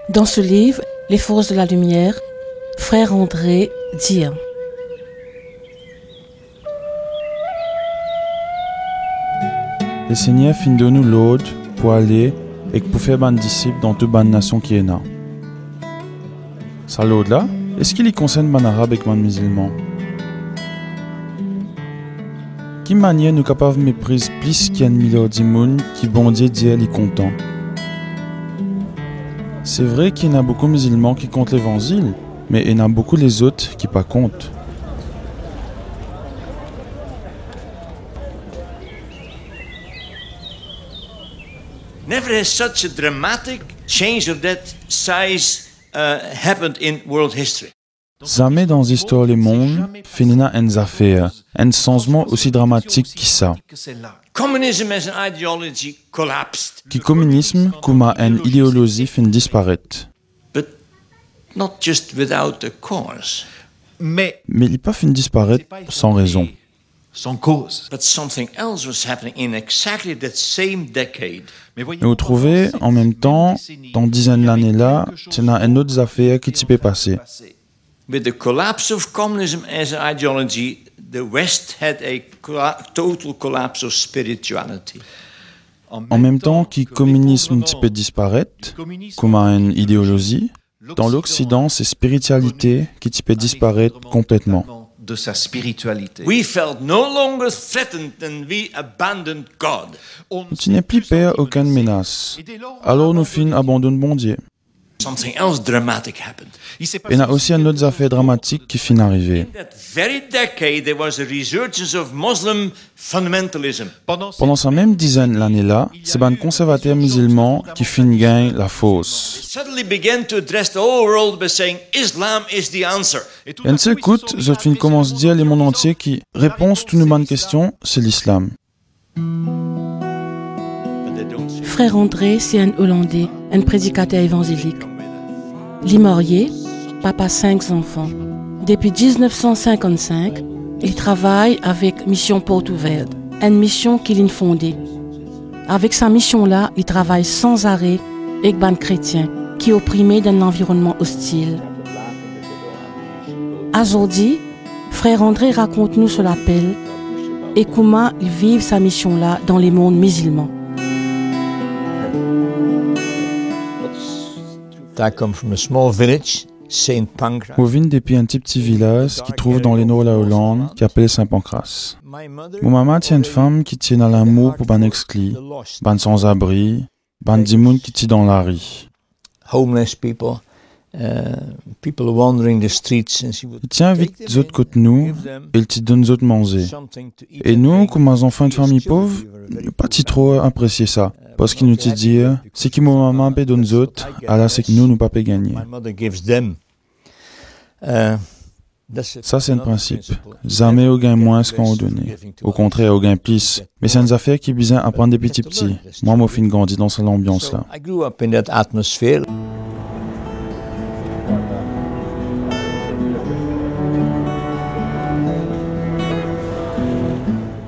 Dans ce livre, Les forces de la lumière, frère André dit: Le Seigneur fin de nous l'ordre pour aller et pour faire des disciples dans toute bonne nation qui est là. Ça l'ordre là, est-ce qu'il y concerne les arabes et les musulmans? Quelle manière nous capables de mépriser plus qu'il y a un milliard de monde qui bon Dieu dit est content? C'est vrai qu'il y en a beaucoup de musulmans qui comptent l'évangile, mais il y en a beaucoup les autres qui pas comptent. Never has such a dramatic change of that size happened in world history. Jamais dans l'histoire du monde, finina une affaire, un changement aussi dramatique que ça. Communism as an ideology collapsed. Qui communisme comme une idéologie fin disparaître. But not just without a cause. Mais il n'est pas fin disparaître sans raison. Sans cause. But something else was happening in exactly that same decade. Mais vous trouvez, en même temps, dans dizaines d'années là, c'est une autre affaire qui s'y peut passer. With the collapse of communism as an ideology, the West had a total collapse of spirituality. En même temps que le communisme peut disparaître, comme une idéologie, dans l'Occident, c'est spiritualité qui peut disparaître complètement. De sa spiritualité. We felt no longer threatened and we abandoned God. Tu n'es plus peur aucune menace. Alors nous fin abandonnons bon Dieu. Something else dramatic happened. Et il y a aussi une autre affaire dramatique qui finit d'arriver. In that very decade, there was a resurgence of Muslim fundamentalism. Pendant sa même dizaine d'années-là, c'est un conservateur musulman qui finit gagne la fausse. Suddenly began to address the whole world by saying Islam is the answer. Et un seul coup, je commence à dire le monde entier qui réponse à toutes nos bonnes questions, c'est l'islam. Frère André, c'est un Hollandais, un prédicateur évangélique. Limorié, papa 5 enfants. Depuis 1955, il travaille avec Mission Porte Ouverte, une mission qu'il a fondée. Avec sa mission-là, il travaille sans arrêt avec les chrétiens qui sont opprimés dans un environnement hostile. Aujourd'hui, frère André raconte-nous sur l'appel et comment il vit sa mission-là dans les mondes musulmans. I come from a small village, Saint Pancras. Je viens depuis un petit village qui trouve dans les nord de la Hollande, qui s'appelle Saint-Pancras. Mon maman tient une femme qui tient à l'amour pour ban exclus, ban sans-abri, ban dimoun qui tient dans la rue. Homeless people, people wandering the streets. And she would Il tient vite les autres côté nous et il te donne les autres manger. Et nous, comme un enfant de famille pauvre, nous pas trop apprécier ça. Parce qu'il nous dit, c'est que mon maman paie donne les autres, alors c'est que nous pas paie gagner. my mother gives them. Ça, c'est un principe. Jamais au gain moins ce qu'on a donné. Au contraire, au gain plus. Mais c'est une affaire qui est besoin d'apprendre des petits. Moi, mon fils grandit dans cette ambiance-là. I grew up in that atmosphere.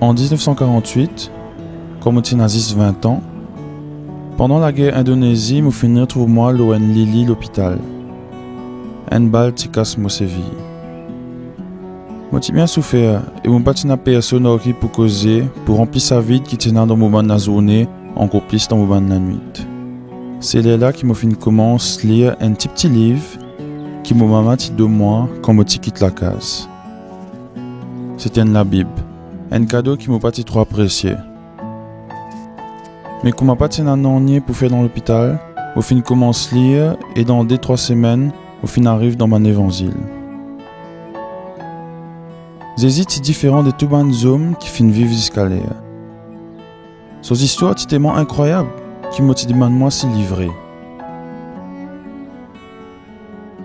En 1948, comme on tient à 20 ans, pendant la guerre Indonésie, je finis trouve moi l'ON Lili l'hôpital. Un balle qui casse mon séville. Moi j'ai bien souffert et mon pas n'a personne qui pour causer, pour remplir sa vie qui tient dans le moment de la journée, encore plus dans le moment de la nuit. C'est là qui m'a fini commence à lire un petit livre qui m'a maman dit de moi quand je quitte la case. C'était la Bible, un cadeau qui m'a pas trop apprécié. Mais comme je n'ai pas un an pour faire dans l'hôpital, au fin commence à lire et dans 2-3 semaines, au fin arrive dans mon évangile. Jésus est différent de tous les hommes qui finissent vivre jusqu'à l'air. Ces histoires sont tellement incroyables qui me demandent moi si livrer.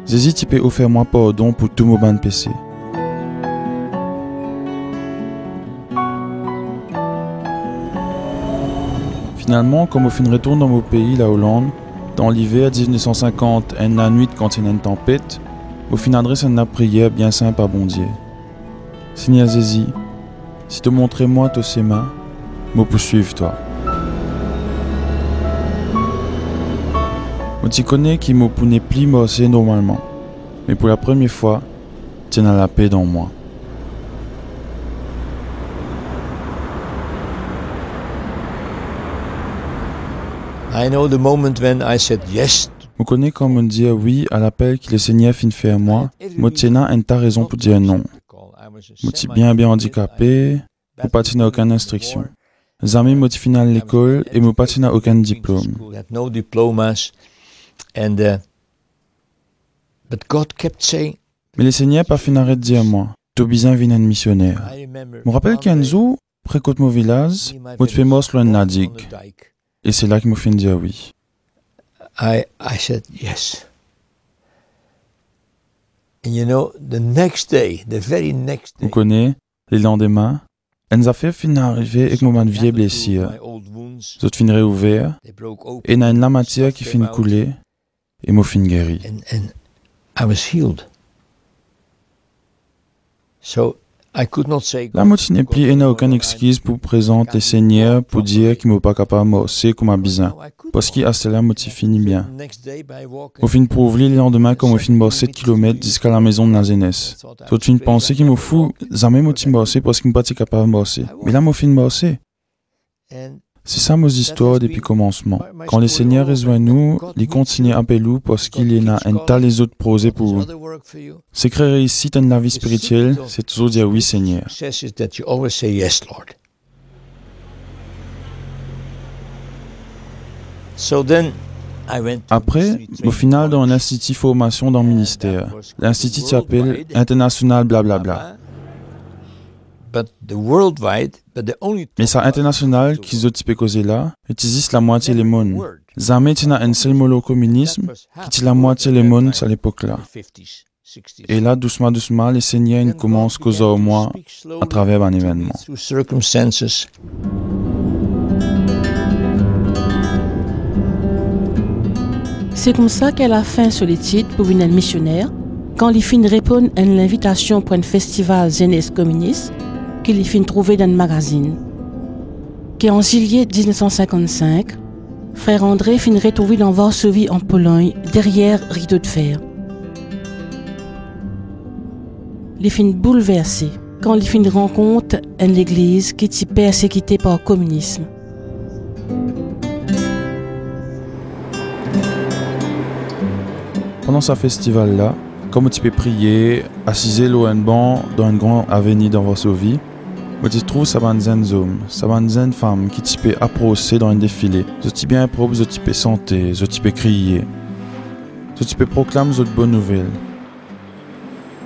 Jésus peut offrir moi pardon pour tout mon ban péché. Finalement, comme au fin retourne dans mon pays, la Hollande, dans l'hiver 1950 et la nuit quand il y a une tempête, au fin adresse une prière bien simple à bon Dieu. Seigneur Jésus, si tu montres moi tous ces mains, me poursuive toi. On t'y connaît qui m'a pouné pli bosser normalement. Mais pour la première fois, tiens à la paix dans moi. I know the moment when I said yes. On connaît quand on dit oui à l'appel que le Seigneur fin fait à moi. Moi tiens une ta raison pour dire non. Moi suis bien handicapé, ou pas tiens aucune instruction. Jamais moi fin à l'école et moi pas tiens aucun diplôme. No diplomas, and but God kept saying. Mais le Seigneur pas fin arrêter de dire à moi. Tu besoin vin un missionnaire. Je me rappelle qu'un jour, près de mon village, moi fais mos loin de digue. Et c'est là qu'il m'a fait dire oui. I said yes. And you know, the next day, the very next day. Vous connaissez, les lendemains, elles affaires fin arriver avec mon vieille blessure. Zot fin réouvert, et il y a une la matière qui fin couler, et m'a fin guéri. And I was healed. So I could not say. La moitié n'est plus et n'a aucune excuse pour présenter les seigneurs pour dire qu'il m'a pas capable de morcer comme un bizarre. Parce qu'à cela, moitié finit bien. Au fin prouve le lendemain comme au fin de 7 km jusqu'à la maison de la jeunesse. Tout fin penser qu'il me fout, jamais moitié morcer parce qu'il m'a pas capable de morcer. Mais là, moi fin morcer. C'est ça mon histoire depuis le commencement. Quand les seigneurs rejoignent nous, ils continuent à appeler nous parce qu'il y en a un tas les autres projets pour vous. C'est créer réussite dans la vie spirituelle, c'est toujours dire oui Seigneur. Après, au final dans un institut de formation dans le ministère. L'institut s'appelle International Blablabla. Mais ça international qui ont typé causé là, utilise la moitié les mondes. Jamais tu n'as un seul mot communisme qui est la moitié les mondes à l'époque là. Et là, doucement, les seigneurs commencent à causer au moins à travers un événement. C'est comme ça qu'elle a fin sur les titres pour une missionnaire, quand les filles répondent à l'invitation pour un festival jeunesse communiste, qu'il fin trouvé dans un magazine. Qui en juillet 1955, frère André fin retrouvé dans Varsovie en Pologne, derrière rideau de fer. Les fin bouleversés quand les fin rencontrent une église qui était persécutée par le communisme. Pendant ce festival-là, comme tu peux prier, assisé au banc dans une grande avenue dans Varsovie, tu trouves ça va un hommes, ça va une femme qui tu peux approcher dans un défilé. Tu bien propre, tu peux chanter, tu peux crier. Tu peux proclamer une bonne nouvelle.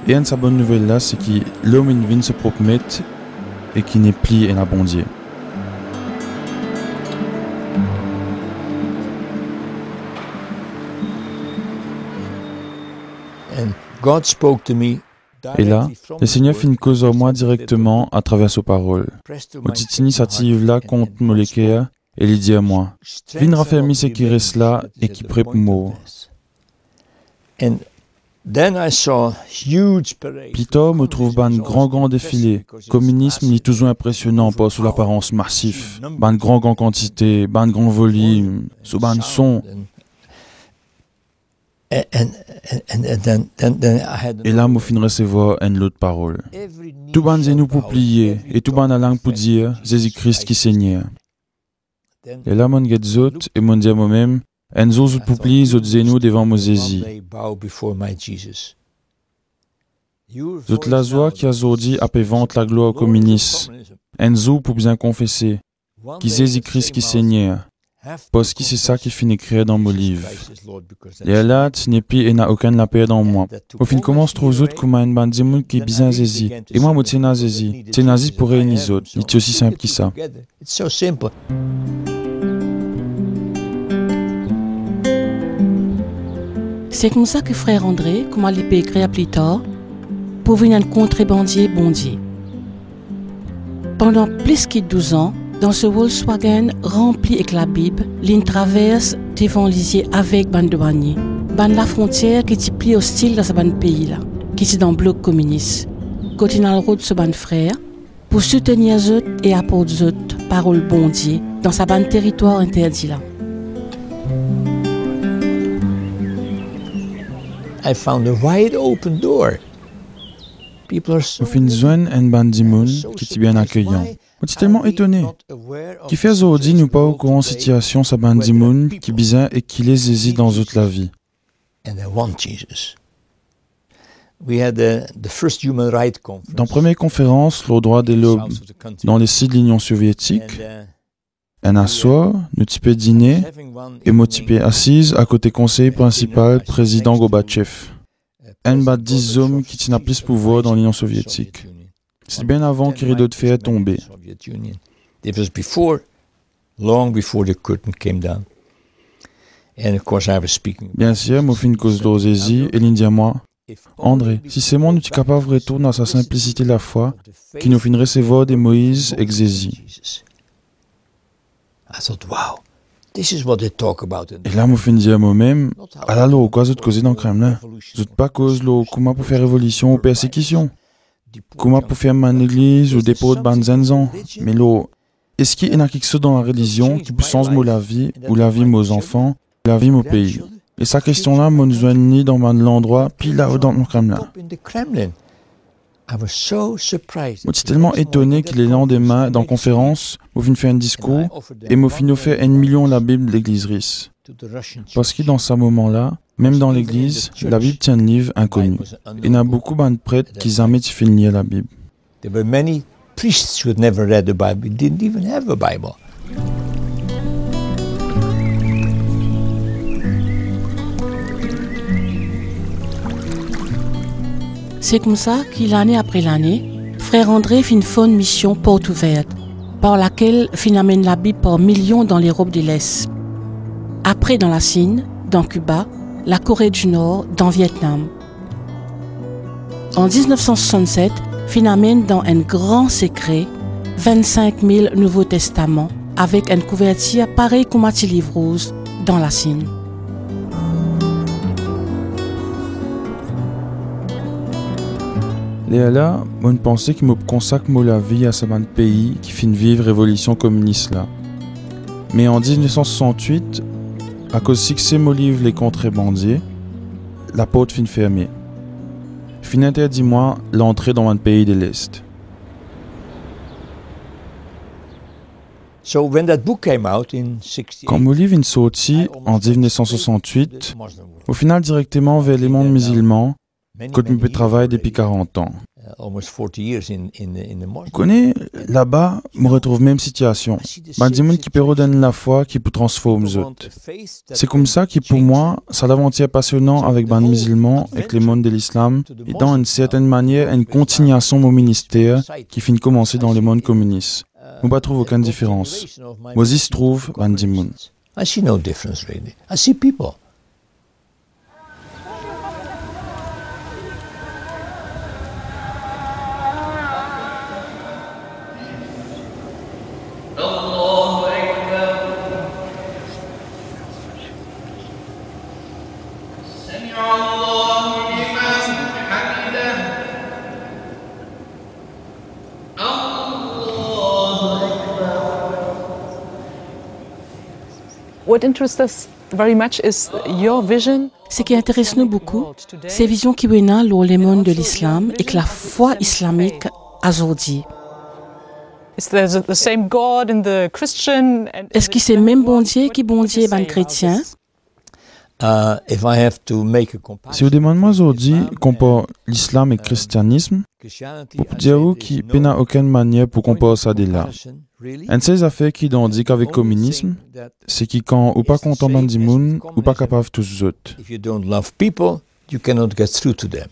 Et une bonne nouvelle là, c'est que l'homme vient se promettre et qui n'est plus un abondier. Et là, le Seigneur fait une cause à moi directement à travers sa parole. Cette initiative-là contre Molécaire, et il dit à moi, viens raffermir ce qui reste là et qui prête pour mort. Puis toi, me trouve un grand défilé. Communisme est toujours impressionnant, pas sous l'apparence massif. Une grande quantité, un grand volume, sous un son. Et là, je fin recevoir une autre parole. Tout ban nous pour plier, et tout ban la langue pour dire Jésus-Christ qui Seigneur. Et là, mon get zot, et mon dire moi-même, en zot pour plier zot zenou devant mon Jésus. Zot la joie qui a zodi a pe vente la gloire au communiste. En zot pour bien confesser, qui Jésus-Christ qui Seigneur. Parce que c'est ça qui finit écrire dans mon livre. Et là, tu n'es plus et n'a aucun la paix dans moi. Au fin, commence trop autres comme un bande de monde qui est bien Jésus. Et moi, je tiens à Jésus. Tiens à Jésus pour réunir les autres. C'est aussi simple que ça. C'est comme ça que frère André, comme il peut écrire plus tard, pour venir un contrebandier bondier. Pendant plus que 12 ans, dans ce Volkswagen rempli avec la Bible, l'une traverse devant l'Isier avec ban douanier. Ban la frontière qui est plus hostile dans ce ban pays là, qui est dans le bloc communiste. Continue le route ce ban frère pour soutenir les autres et apporter les autres parole bon Dieu dans sa ban territoire interdit là. I found a wide open door. People are so Au fin zone en bandimoun qui est bien accueillant. On est tellement étonné. Qui fait aujourd'hui nous pas au courant situation sa bandimoun qui bizarre et qui les hésite dans toute la vie. And they want Jesus. We had the first human rights conference. Dans la première conférence, le droit des lobes dans les sites de l'Union soviétique, un assoir, nous typé dîner et moi typé assise à côté conseiller principal président Gorbatchev. Un bat 10 hommes qui tiennent plus pouvoir dans l'Union soviétique. C'est bien avant que le rideau de fer est tombé. It was before, long before the curtain came down. And of course I was speaking. Bien sûr, moi fin une cause d'osésie et l'Indien moi. André, si c'est moi nous sommes capables de retourner à sa simplicité la foi, qui nous fin recevoir des Moïse exésie. I thought, wow, this is what they talk about. Et là, moi fin dire moi-même, ah là, l'eau, quoi, vous causez dans le Kremlin? Vous pas cause l'eau, comment pour faire révolution ou persécution? Comment pour faire man église ou dépôt de banzenzan? Mais l'eau, est-ce qu'il y a quelque chose dans la religion qui peut changer la vie, ou la vie aux enfants, ou la vie au pays? Et sa question-là, moi, nous ni dans l'endroit, puis là, dans le Kremlin. Moi, je suis tellement étonné qu'il est lendemain, dans la conférence, moi, je fais un discours, et moi, je fais 1 million la Bible de l'église russe. Parce que dans ce moment-là, même dans l'église, la Bible tient un livre inconnu. Il y a beaucoup de prêtres qui jamais finissent la Bible. There were many priests who had never read the Bible, didn't even have a Bible. C'est comme ça qu'année après l'année, Frère André fit une mission porte ouverte, par laquelle il amène la Bible par millions dans l'Europe de l'Est. Après dans la Chine, dans Cuba, la Corée du Nord, dans le Vietnam. En 1967, il amène dans un grand secret 25 000 Nouveaux Testaments avec une couverture pareille comme à livre rose dans la Chine. Et là, on pensait qu'il me consacre la vie à ce pays qui finit vivre révolution communiste là. Mais en 1968, à cause de succès mon livre Les Contrebandiers, la porte fin fermée. Fin interdit moi l'entrée dans un pays de l'Est. So when that book came out in 68, Quand mon livre est sorti en 1968, au final directement vers les mondes musulmans, quand je travaille depuis 40 ans. almost 40 years in the Vous Muslim. connaissez, là-bas, je me retrouve même situation. Des gens qui peuvent donner la foi qui peut transformer les autres. C'est comme ça que pour moi, c'est l'aventure passionnant avec les musulmans et le monde de l'islam et dans une certaine manière une continuation de mon ministère qui finit de commencer dans le monde communiste. Je ne trouve aucune différence. Moi aussi, je trouve les gens. I see no difference really. I see people. What interests us very much is your vision. Ce qui intéresse nous beaucoup, c'est la vision qui est dans le monde de l'islam et que la foi islamique aujourd'hui. Is there the same God in the Christian? Est-ce que c'est le même bon Dieu qui bon Dieu ben chrétien? If I have to make a comparison, Si vous demandez aujourd'hui, compare l'islam et le christianisme, pour dire qu'il n'y a aucune manière pour comparer ça de là. Un de ces affaires qui dit qu'avec le communisme, c'est que quand ou pas content du monde, ou pas capable de tous les autres. if you don't love people, you cannot get through to them.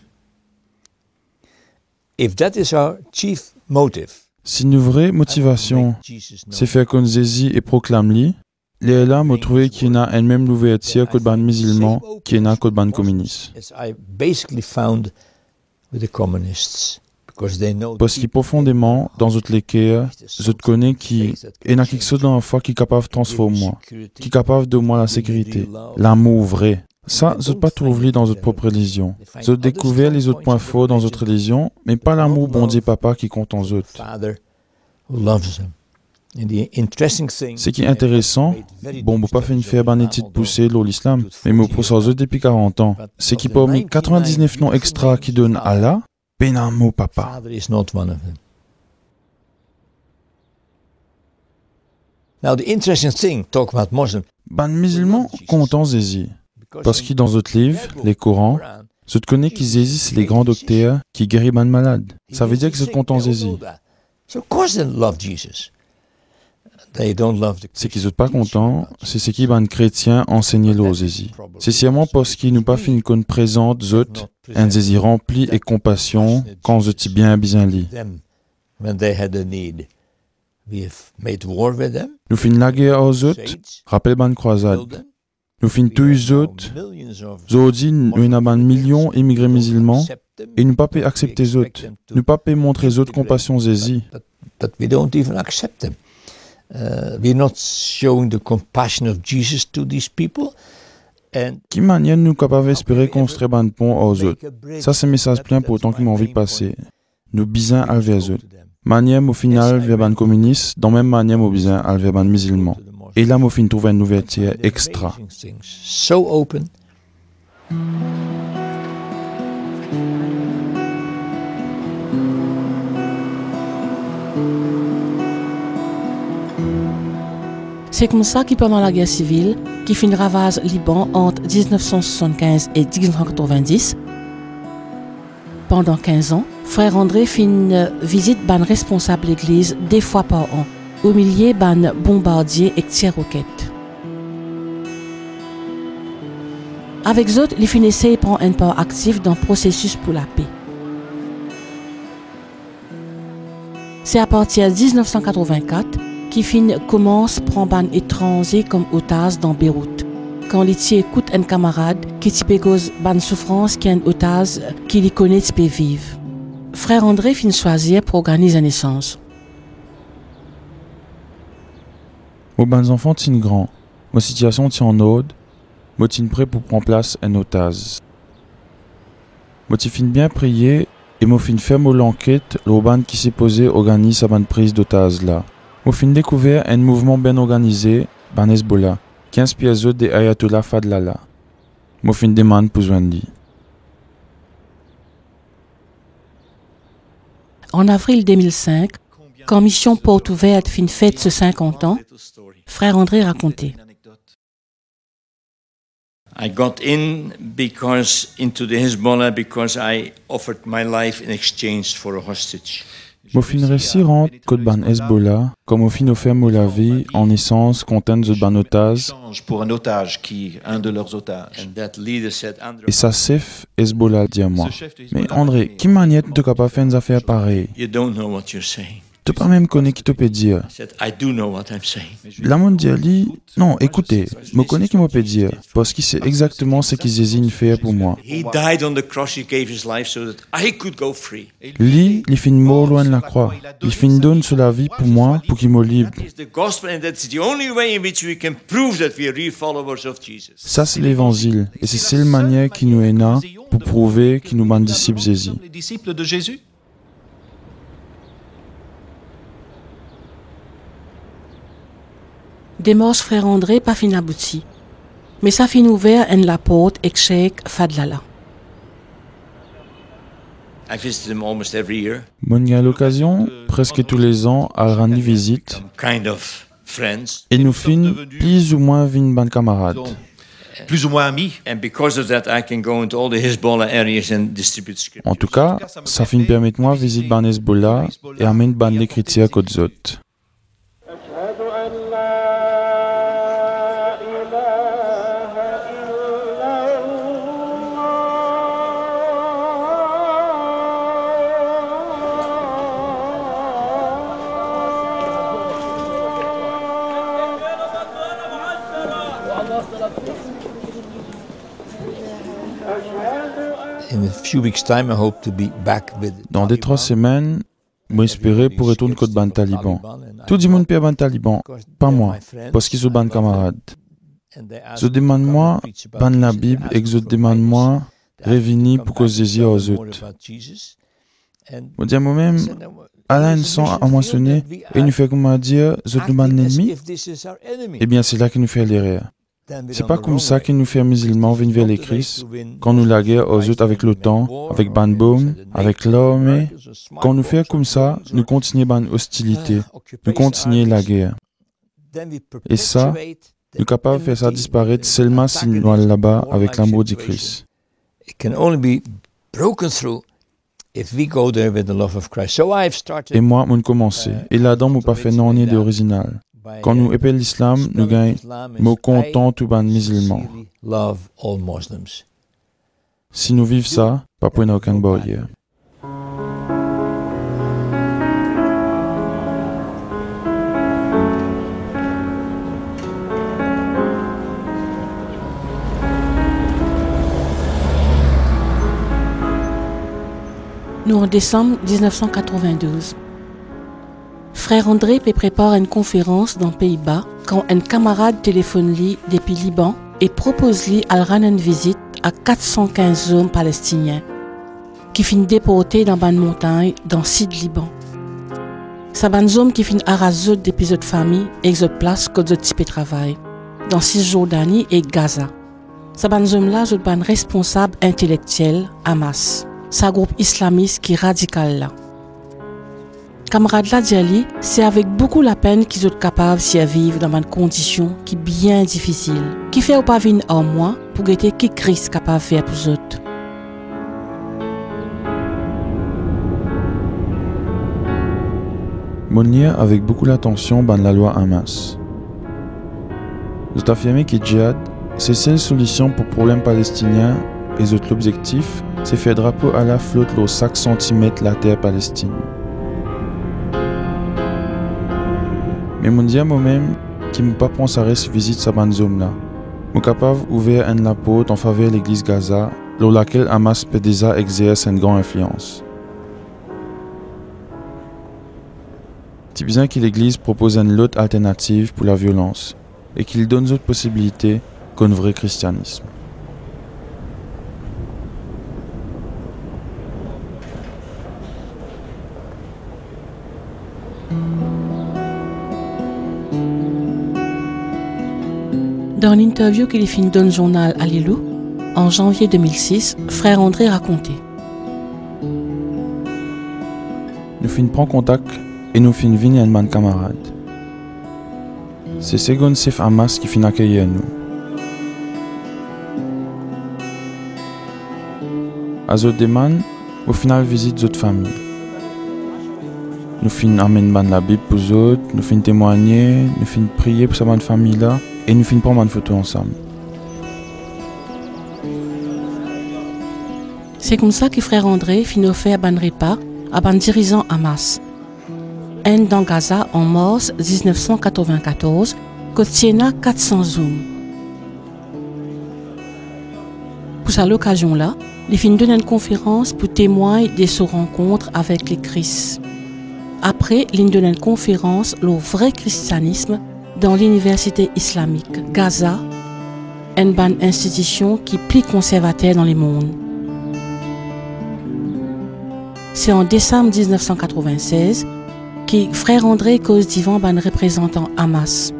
If that is our chief motive, Si une vraie motivation, c'est faire qu'on saisit et proclame-li, les là m'ont trouvé qu'il y a une même ouverture que le musulman qui est que le communiste. as I basically found with the communists, because they know Parce que profondément, dans toutes les cas, je connais qu'il y a quelque chose dans la foi qui est capable de transformer moi, qui est capable de moi la sécurité, l'amour vrai. Ça, je ne pas trouver dans votre propre religion. Je découvert les autres points forts dans votre religion, mais pas l'amour bon Dieu papa qui compte en autres. Father who loves them. And the interesting thing, Ce qui est intéressant, bon, je pas fait une faire ban étude poussée de l'islam, mais mon pour ça depuis 40 ans, c'est qu'il parmi 99 noms extra qui donnent Allah, ben mot papa. Father is not one of them. Now the interesting thing, talk about Muslim, Ban musulman content Zézi, parce que dans d'autres livres, les Corans, je te connais qui Zézi c'est les grands docteurs qui guérissent ban malade. Ça veut dire que je te content Zézi. So of course they love Jesus. They don't love the C'est qu'ils sont pas contents, c'est ce qui ban chrétien enseigner l'eau Zézi. C'est sûrement parce qu'ils nous pas fait une conne présente zot, un Zézi rempli et compassion quand je t'y bien lit. them when they had a need. We've made war with them, Nous fin la guerre aux autres, crusades, rappel ban croisade. killed them. Nous fin tous les autres, Millions of Zodi, nous en avons millions immigrés musulmans, accept them, et nous pas peut accepter les autres. Nous pas peut montrer les autres compassion Zézi. but we don't even accept them. We're not showing the compassion of Jesus to these people. And Qui manière nous capables d'espérer construire ban pont aux autres? make a break Ça c'est un message plein pour autant qu'ils m'ont envie de passer. Nous bisins al vers eux. to them. Manière au final vers ban communiste, dans même manière au bisins al vers ban musulman. To the Muslims. Et là au fin trouver une nouvelle tiers extra. Amazing things. So open. C'est comme ça que pendant la guerre civile, qui fit une ravage Liban entre 1975 et 1990, pendant 15 ans, frère André fit une visite ban responsable l'église 2 fois par an, au milieu ban bombardier et tir roquettes. Avec eux, il fit essayer de prendre une part active dans le processus pour la paix. C'est à partir de 1984 qui commence à prendre un étranger comme otage dans Beyrouth. Quand il écoute un camarade qui type cause ban souffrance qui est un otage qui lui connaît peut vivre. Frère André fin choisir pour organiser une naissance. Mon ban enfants t'in grand. Ma situation t'in en ode. Moi t'in prêt pour prendre place un otage. Moi t'in fin bien prier et moi fin faire mon l'enquête l'urban qui s'est posé organise sa ban prise d'otage là. Moi fin découvert un mouvement bien organisé, ban Hezbollah, qui inspire les autres des ayatollahs Fadlallah. Moi fin demande pour Zwendi. En avril 2005, quand Mission Porte Ouverte fin fête ce 50 ans, frère André racontait. I got into the Hezbollah because I offered my life in exchange for a hostage. Moi fin réussi rentre code ban Hezbollah, comme au fin offert la vie en essence contente de ban otage. Pour un otage un de leurs otages. And that leader said, Andrew, Et ça chef Hezbollah dit à moi. Mais André, qui manière de capable faire une affaire pareille? you don't know what you're saying. Tu pas même connais qui te peut dire. I said, I do know what I'm saying. La mondiale, non, écoutez, me connais qui me peut dire, parce qu'il sait exactement ce qu'ils désignent faire pour moi. He died on the cross, he gave his life so that I could go free. Lui, il fait une mort loin de la croix. Il fait une donne sur la vie pour moi, pour qu'il me libre. That is the gospel, and that's the only way in which we can prove that we are real followers of Jesus. Ça, c'est l'évangile. Et c'est la seule manière qui nous est là pour prouver qu'il nous mène disciples Jésus. Les disciples de Jésus. Démarche frère André pas fin abouti. Mais ça fin ouvert en la porte avec Cheikh Fadlallah. I visit him almost every year. Moi, il y a l'occasion, presque tous les ans, à rendre visite. Kind of friends. Et nous fin plus ou moins une bonne camarade. Plus ou moins amis. And because of that, I can go into all the Hezbollah areas and distribute scripture. En tout cas, ça fin permettre moi visite ban Hezbollah et amène ban l'écriture qu'aux autres. أشهد أن لا إله إلا In a few weeks' time, I hope to be back with Dans 2-3 semaines, moi espérais pour retourner contre ban taliban. Tout le monde peut ban taliban, pas moi, parce qu'ils sont ban camarades. Je demande moi, ban la Bible, et je demande moi, revenir pour causer aux autres. On dit moi-même, Allah nous sent à moissonner et nous fait comment dire, zot nous ban l'ennemi. Eh bien, c'est là qu'il nous fait l'erreur. C'est pas comme ça qu'il nous fait musulmans venir vers les Christ, quand nous la guerre aux autres avec l'OTAN, avec Ban Boom, avec l'armée. Quand nous fait comme ça, nous continuons ban hostilité, nous continuons la guerre. Et ça, nous sommes capables de faire ça disparaître seulement si nous allons là-bas avec l'amour du Christ. Et moi, j'ai commencé. Et là-dedans, je pas fait non ni d'original. Quand nous épelle l'islam, nous gagnons mot content tout ban musulman. Si nous vivons ça, pas pour aucune barrière. Nous en décembre 1992. Frère André prépare une conférence dans les Pays-Bas quand un camarade téléphone lui depuis Liban et propose lui à rendre une visite à 415 hommes palestiniens qui finissent déportés dans une montagne dans le sud Liban. C'est des hommes qui finissent arrasés depuis de famille et de place que de type de travail dans Cisjordanie et Gaza. Ces hommes-là sont des responsables intellectuels Hamas, c'est groupe islamiste qui est radical là. Camarade là dit, c'est avec beaucoup la peine qu'ils sont capables de vivre dans une condition qui est bien difficile, qui fait pas venir en moi pour guetter qui Christ capable de faire pour eux. Mon lien avec beaucoup l'attention dans la loi Hamas. Je affirme que djihad, c'est la seule solution pour le problème palestinien et l'objectif, c'est faire drapeau à la flotte le 5 cm la terre Palestine. Mais mon dia moi-même, qui ne pas prendre à reste visite sa bande zone là, suis capable d'ouvrir un la porte en faveur de l'église Gaza, dans laquelle Hamas peut déjà exercer une grande influence. C'est bien que l'église propose une autre alternative pour la violence et qu'il donne d'autres possibilités qu'un vrai christianisme. Dans l'interview qu'il fit dans le journal Allilou, en janvier 2006, Frère André racontait. Nous finissons prendre contact et nous finissons venir un camarade. C'est Segon Sif Hamas qui finit accueillir nous. À d'autres demandes, au final visite d'autres familles. Nous finissons amener la Bible pour eux autres, nous finissons témoigner, nous finissons prier pour cette famille là. Et nous finissons prendre une photo ensemble. C'est comme ça que Frère André finit offert un repas à un dirigeant Hamas. Un dans Gaza en mars 1994, contiennent 400 hommes. Pour cette occasion-là, il finit donner une conférence pour témoigner de sa rencontre avec les Christ. Après, il donne une conférence sur le vrai christianisme dans l'université islamique Gaza, une bonne institution qui est plus conservateur dans le monde. C'est en décembre 1996 que Frère André cause devant un représentant Hamas,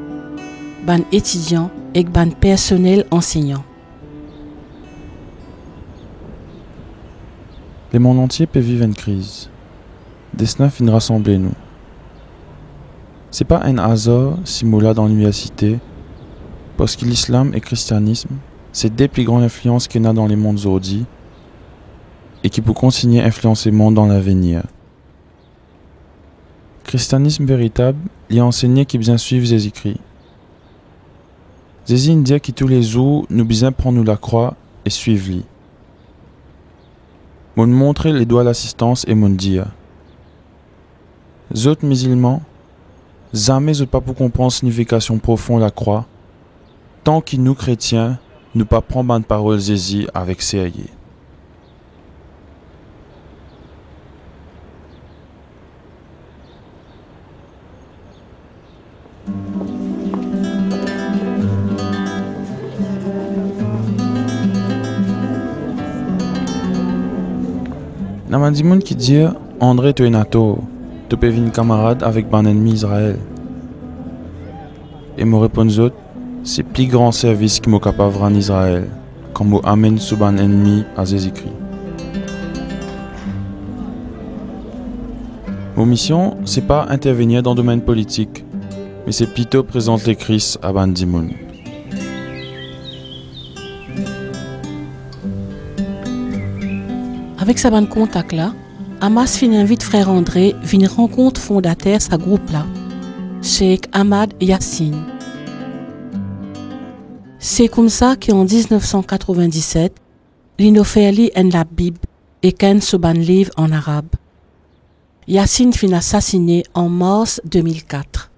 un étudiant et un personnel enseignant. Le monde entier peut vivre une crise. Destin finit rassembler nous. C'est pas un hasard si moula dans l'université, parce que l'islam et le christianisme, c'est des plus grandes influences qu'il y a dans les mondes aujourd'hui et qui peut continuer à influencer le monde dans l'avenir. Christianisme véritable, il y a enseigné qui bien suivre ses écrits. Jésus dit que tous les jours, nous besoin prendre la croix et suivre lui. Mon montrer les doigts l'assistance et mon dire. Les autres musulmans, jamais ne pas pour comprendre la signification profonde de la croix, tant que nous chrétiens, nous pas prendre une parole Jésus avec sérieux. Il y a des gens qui disent André Toenato, tu peux une camarade avec ban ennemi Israël. Et me répondent c'est plus grand service qui m'est capable en Israël, quand moi amène sous ban ennemi à Jésus-Christ. Mon mission, c'est pas intervenir dans le domaine politique, mais c'est plutôt présenter Christ à ban dimoun. Avec sa bande contact là, Hamas fin invite frère André venir rencontre fondateur sa groupe là, Cheikh Ahmad Yassine. C'est comme ça qu'en 1997, l'inofferli en la Bible et qu'un soban livre en arabe. Yassine fut assassiné en mars 2004.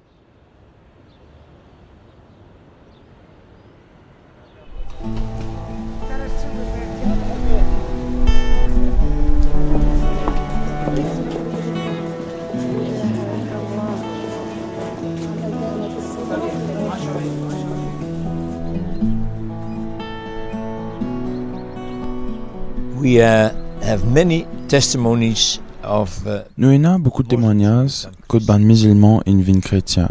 We have many testimonies of Nous avons beaucoup de témoignages que ban musulmans et une vie chrétien.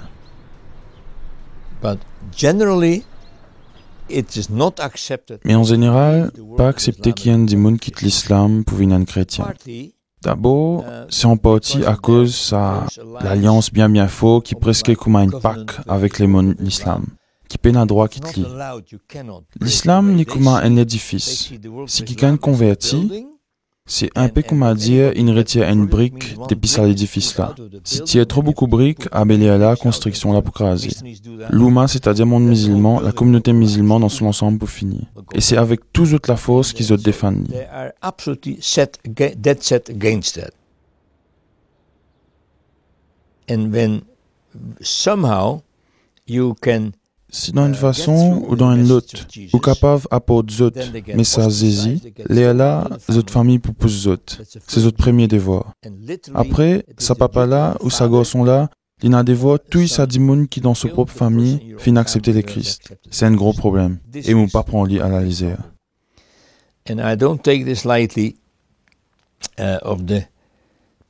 but generally it is not accepted. Mais en général, pas accepté qu'il y ait des gens qui quittent l'islam pour venir un chrétien. Partly, D'abord, c'est en partie à cause de l'alliance bien faux qui presque comme un pacte avec l'islam, qui peine à droit quitte not li. allowed, you cannot. L'islam n'est comme un They édifice. see the world Si as quelqu'un a converti, building, c'est un peu comme à dire, il retire une brique depuis à l'édifice là. Si tu as trop beaucoup de briques, abélia la construction là pour craser. Christians do that. L'Ouma, c'est-à-dire le monde musulman, la communauté musulmane dans son ensemble pour finir. Et c'est avec toute autre la force qu'ils ont défendu. They are absolutely dead set against that. And when somehow you can Si dans une façon ou dans une autre, ou capable d'apporter d'autres messages Jésus, les là, d'autres familles pour pousser d'autres. C'est notre premier devoir. and literally Après, sa papa là ou sa garçon là, il a des voix, tout ça dit moun qui dans sa propre famille fin accepter le Christ. C'est un gros problème. Et mon pas prend lit à la lisière. and I don't take this lightly of the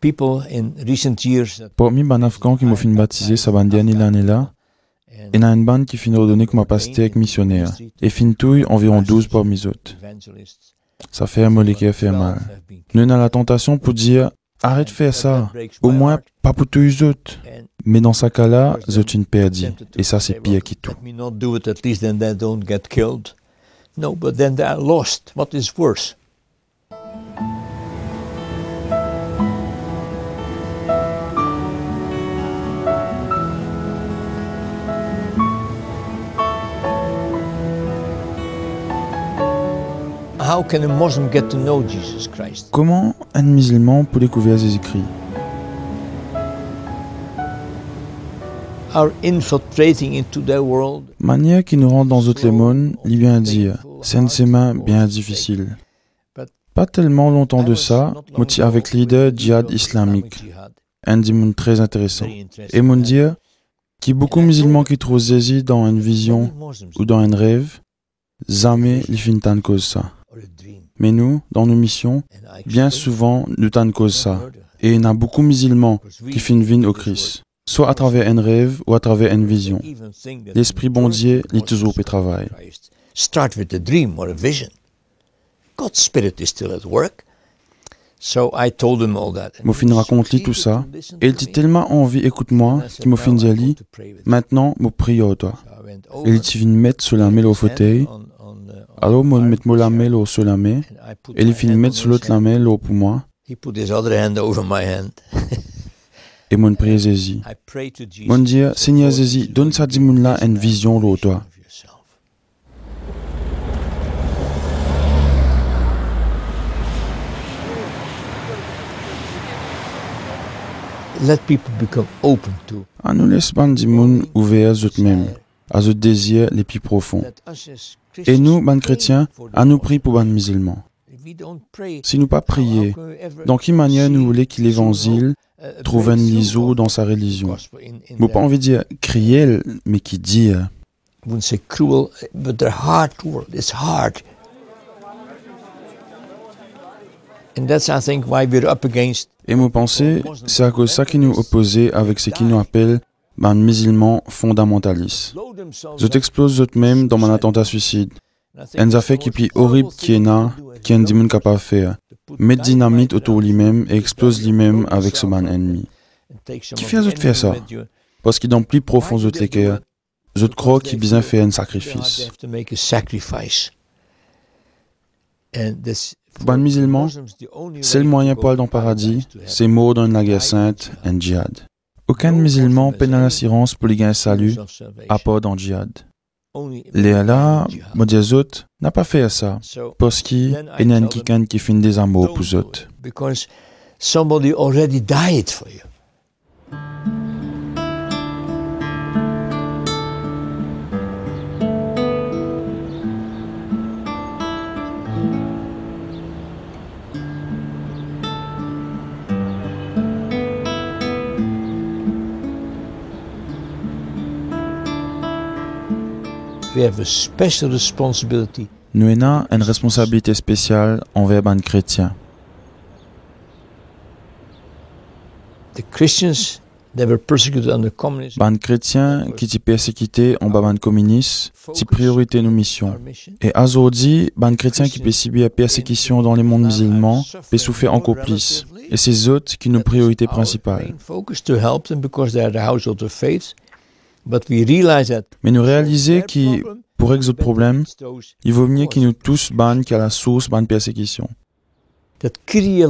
people in recent years that Parmi les Afghans qui m'ont fin baptisé, ça va dernier l'année là, and il y a une bande qui fin redonner comme pasteur avec missionnaire. Et fin touille environ 12 parmi les autres. evangelists Ça fait un mollet qui fait mal. have been Nous avons la tentation pour dire, arrête de faire ça. Au moins, pas pour tous les autres. and Mais dans ce cas-là, c'est une perdue. Et ça, c'est pire que tout. let me not do it, at least then they don't get killed. No, but then they are lost. What is worse? How can a Muslim get to know Jesus Christ? Comment un musulman peut découvrir Jésus-Christ? Our infiltrating into their world. Manière qui nous rentre dans d'autres les mondes, lui bien dire, c'est une semaine bien difficile. Pas tellement longtemps de ça, moi avec leader djihad islamique, un dimon très intéressant. Et mon dire, qui beaucoup de musulmans qui trouvent Jésus dans une vision ou dans un rêve, jamais ils finissent de cause ça. Mais nous, dans nos missions, bien souvent, nous t'en cause ça. Et il y a beaucoup de musulmans qui finissent vivre au Christ, soit à travers un rêve ou à travers une vision. L'esprit bon Dieu, il toujours peut travailler. Start with a dream or a vision. God's Spirit is still at work. So I told him all that. Mon fin raconte-lui tout ça, et il dit tellement envie, écoute-moi, qu'il m'a fin dit lui, maintenant, mon prie à toi. Et il dit mettre sur la main au fauteuil, alors moi mettre la main sur la main, et il fin mettre sur l'autre la main pour moi, He put his other hand over my hand. et mon prie Jésus. I pray to Jesus. Mon dire, Seigneur Jésus, donne ça dimoun là une vision là toi. Of yourself. Let people become open to. À nous laisse ban dimoun ouvert à eux-mêmes, à eux désirs les plus profonds. Let us as Et Christians nous, ban pray chrétiens, for the à nous lost. prier pour ban musulmans. If we don't pray, Si nous pas prier, how can we ever dans quelle manière nous voulons que l'évangile a trouve un breakthrough liso of dans sa the religion? gospel in Moi pas their- envie de dire crier, mais qui dit. I wouldn't say cruel, but their hard world. It's hard. And that's, I think, why we're up against. Et mon pensée, c'est à cause ça qui nous opposait avec ce qui nous appelle un musulman fondamentaliste. Je t'explose eux-mêmes dans mon attentat suicide. Un affaire qui est horrible qui est là, qui est un démon capable de faire. Mettre dynamite autour de lui-même et explose lui-même avec ce man ennemi. Qui fait de faire ça? Parce qu'il est dans le plus profond de les cœurs. Je crois qu'il a besoin de faire un sacrifice. Pour un musulman, c'est le moyen pour aller dans le paradis, c'est mort dans une guerre sainte, un djihad. Aucun musulman peine à l'assurance pour les gagner salut, à part dans le djihad. Les Allah, moi dis autres, n'a pas fait ça, parce qu'il y a un quelqu'un qui fait des amours pour autres. Because somebody already died for you. We have a special responsibility. Nous avons une responsabilité spéciale envers les chrétiens. The Christians, they were persecuted under communism. Les chrétiens qui étaient persécutés en bas communistes, c'est priorité nos missions. Et aujourd'hui, les chrétiens qui peuvent subir la persécution dans les mondes musulmans peuvent souffrir encore plus. Et c'est eux qui nous priorité principale. Mais nous réalisons que, pour résoudre le problème, il vaut mieux que nous tous bannions qu'à la source de la persécution. Kyrie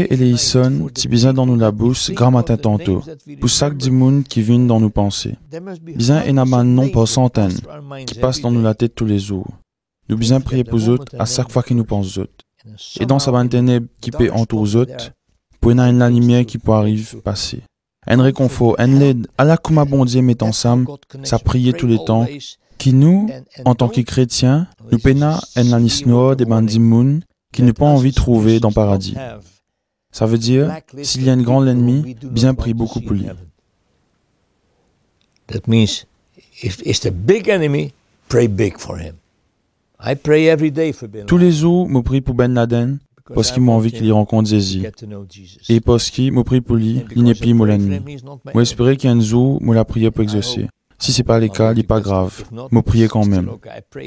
eleison, si besoin dans nous la bouche, grand matin tantôt, pour chaque du monde qui vient dans nos pensées. Besoin et n'a non pas centaines, qui passent dans nous la tête tous les jours. Nous besoin prier pour eux à chaque fois qu'ils nous pensent eux. Et dans sa bande ténèbres qui peut entourer eux, pour y avoir une lumière qui peut arriver passer. Un réconfort, un l'aide, à la comme bon Dieu met ensemble, ça prier tous les temps, qui nous, en tant que chrétiens, nous peinons un lanis noir des bandits moun, qui n'ont pas envie de trouver dans le paradis. Ça veut dire, s'il y a un grand ennemi, bien prie beaucoup pour lui. That means, if it's the big enemy, pray big for him. I pray every day for Ben Laden. Tous les jours, je prie pour Ben Laden, parce qu'il m'a envie qu'il y rencontre Jésus. Et parce qu'il m'a pris pour lui, il n'est plus mon ennemi. Moi, j'espère qu'un jour, moi la prière pour exaucer. Si ce n'est pas le cas, il n'est pas grave. Moi, prier quand même.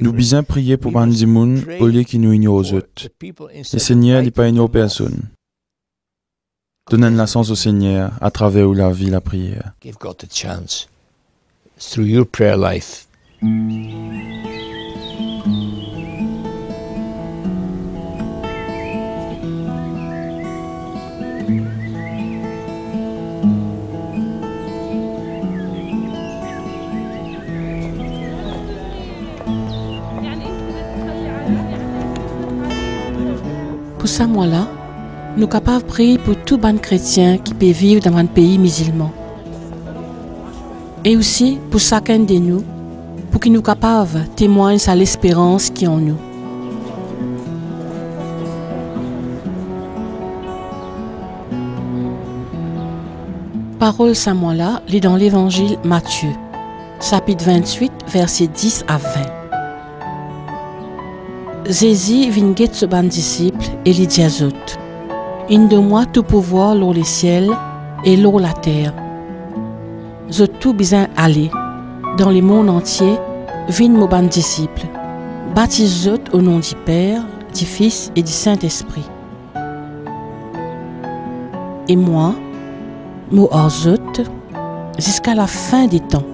Nous besoin prier pour Bandi Moun, au lieu qu'il nous ignore aux autres. Le Seigneur n'est pas ignore personne. Donnez la chance au Seigneur à travers la vie, la prière. Give God the chance through your prayer life. Pour ça, moi-là, nous sommes capables de prier pour tout ban chrétien qui peut vivre dans un pays musulman. Et aussi pour chacun de nous, pour qu'il nous capables de témoigner à l'espérance qui est en nous. Parole ça, moi-là, lit dans l'évangile Matthieu, chapitre 28, versets 10 à 20. Jésus vient guetter ce ban disciple et lui dit à eux, une de moi tout pouvoir l'eau les ciels et l'eau la terre. Je tout besoin aller dans le monde entier, vin mon ban disciple, baptise au nom du Père, du Fils et du Saint-Esprit. Et moi, moi hors jusqu'à la fin des temps.